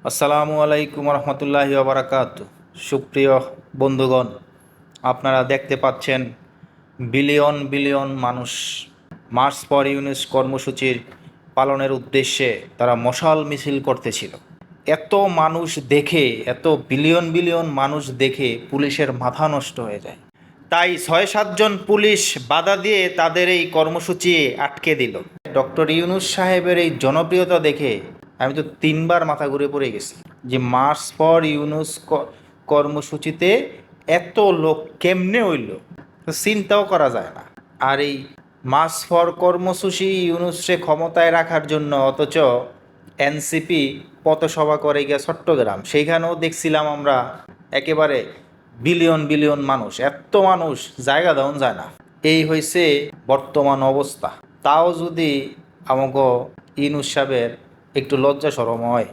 আসসালামু আলাইকুম রহমতুল্লাহি ওবরাকাত। সুপ্রিয় বন্ধুগণ, আপনারা দেখতে পাচ্ছেন বিলিয়ন বিলিয়ন মানুষ মার্চ ফর ইউনিস কর্মসূচির পালনের উদ্দেশ্যে তারা মশাল মিছিল করতেছিল। এত মানুষ দেখে, এত বিলিয়ন বিলিয়ন মানুষ দেখে পুলিশের মাথা নষ্ট হয়ে যায়। তাই ৬-৭ জন পুলিশ বাধা দিয়ে তাদের এই কর্মসূচি আটকে দিল। ডক্টর ইউনূস সাহেবের এই জনপ্রিয়তা দেখে আমি তো 3বার মাথা ঘুরে পড়ে গেছি যে মার্চ ফর ইউনূস কর্মসূচিতে এত লোক কেমনে হইল, তো চিন্তাও করা যায় না। আর এই মার্চ ফর কর্মসূচি ইউনূসকে ক্ষমতায় রাখার জন্য, অথচ এনসিপি পথসভা করে গিয়ে চট্টগ্রাম, সেইখানেও দেখছিলাম আমরা একেবারে বিলিয়ন বিলিয়ন মানুষ, এত মানুষ জায়গা দেওয়া যায় না। এই হয়েছে বর্তমান অবস্থা। তাও যদি আমাকে ইউনূস সাহেবের একটু লজ্জা শরম হয়,